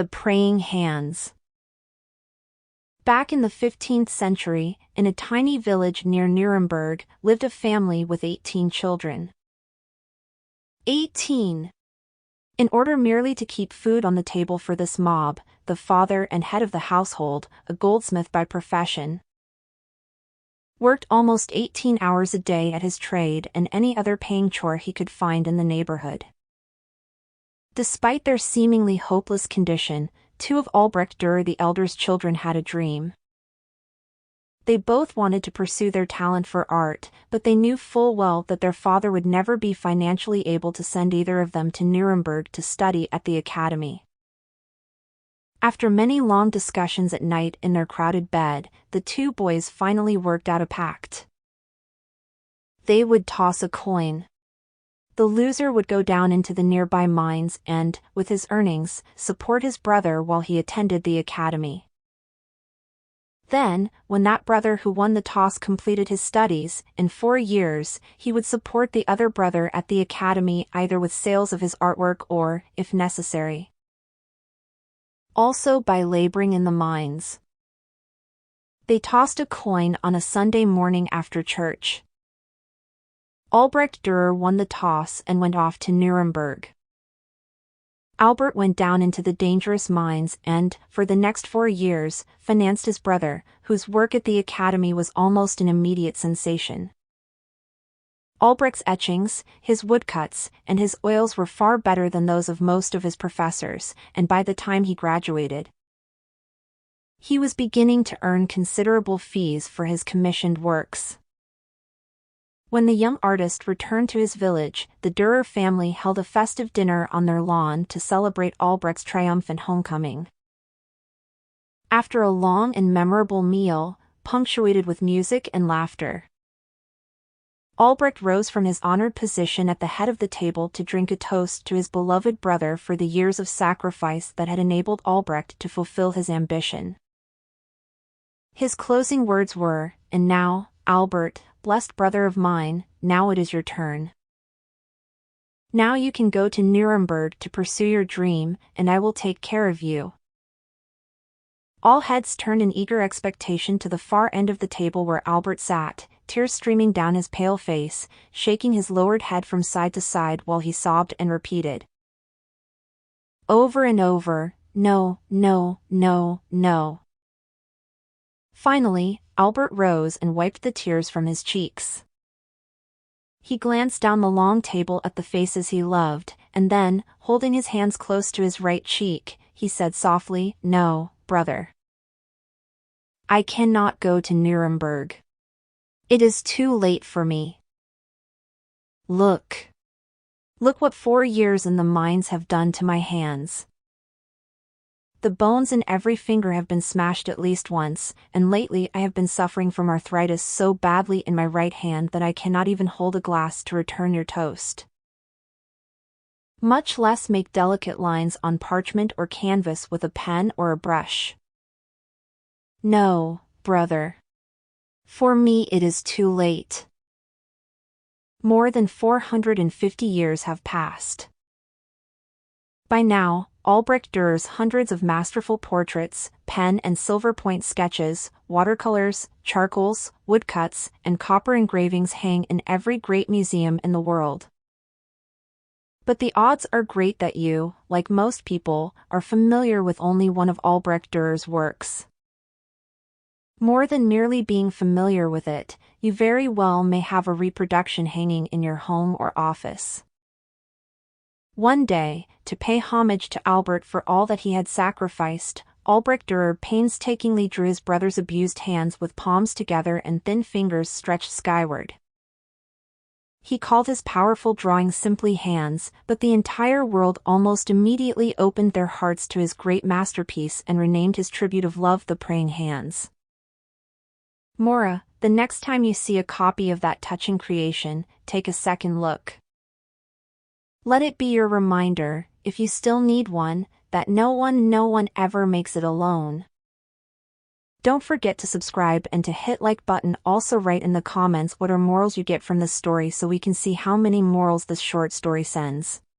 The Praying Hands. Back in the 15th century, in a tiny village near Nuremberg, lived a family with 18 children. 18. In order merely to keep food on the table for this mob, the father and head of the household, a goldsmith by profession, worked almost 18 hours a day at his trade and any other paying chore he could find in the neighborhood. Despite their seemingly hopeless condition, two of Albrecht Dürer the elder's children had a dream. They both wanted to pursue their talent for art, but they knew full well that their father would never be financially able to send either of them to Nuremberg to study at the academy. After many long discussions at night in their crowded bed, the two boys finally worked out a pact. They would toss a coin. The loser would go down into the nearby mines and, with his earnings, support his brother while he attended the academy. Then, when that brother who won the toss completed his studies, in 4 years, he would support the other brother at the academy either with sales of his artwork or, if necessary, also by laboring in the mines. They tossed a coin on a Sunday morning after church. Albrecht Dürer won the toss and went off to Nuremberg. Albert went down into the dangerous mines and, for the next 4 years, financed his brother, whose work at the academy was almost an immediate sensation. Albrecht's etchings, his woodcuts, and his oils were far better than those of most of his professors, and by the time he graduated, he was beginning to earn considerable fees for his commissioned works. When the young artist returned to his village, the Dürer family held a festive dinner on their lawn to celebrate Albrecht's triumphant homecoming. After a long and memorable meal, punctuated with music and laughter, Albrecht rose from his honored position at the head of the table to drink a toast to his beloved brother for the years of sacrifice that had enabled Albrecht to fulfill his ambition. His closing words were, "And now, Albert, blessed brother of mine, now it is your turn. Now you can go to Nuremberg to pursue your dream, and I will take care of you." All heads turned in eager expectation to the far end of the table where Albert sat, tears streaming down his pale face, shaking his lowered head from side to side while he sobbed and repeated over and over, "No, no, no, no." Finally, Albert rose and wiped the tears from his cheeks. He glanced down the long table at the faces he loved, and then, holding his hands close to his right cheek, he said softly, "No, brother. I cannot go to Nuremberg. It is too late for me. Look. Look what 4 years in the mines have done to my hands. The bones in every finger have been smashed at least once, and lately I have been suffering from arthritis so badly in my right hand that I cannot even hold a glass to return your toast, much less make delicate lines on parchment or canvas with a pen or a brush. No, brother. For me it is too late. More than 450 years have passed. By now, Albrecht Dürer's hundreds of masterful portraits, pen and silver point sketches, watercolors, charcoals, woodcuts, and copper engravings hang in every great museum in the world. But the odds are great that you, like most people, are familiar with only one of Albrecht Dürer's works. More than merely being familiar with it, you very well may have a reproduction hanging in your home or office. One day, to pay homage to Albert for all that he had sacrificed, Albrecht Dürer painstakingly drew his brother's abused hands with palms together and thin fingers stretched skyward. He called his powerful drawing simply hands, but the entire world almost immediately opened their hearts to his great masterpiece and renamed his tribute of love The Praying Hands. Mora, the next time you see a copy of that touching creation, take a second look. Let it be your reminder, if you still need one, that no one ever makes it alone. Don't forget to subscribe and to hit like button. Also write in the comments what are morals you get from this story so we can see how many morals this short story sends.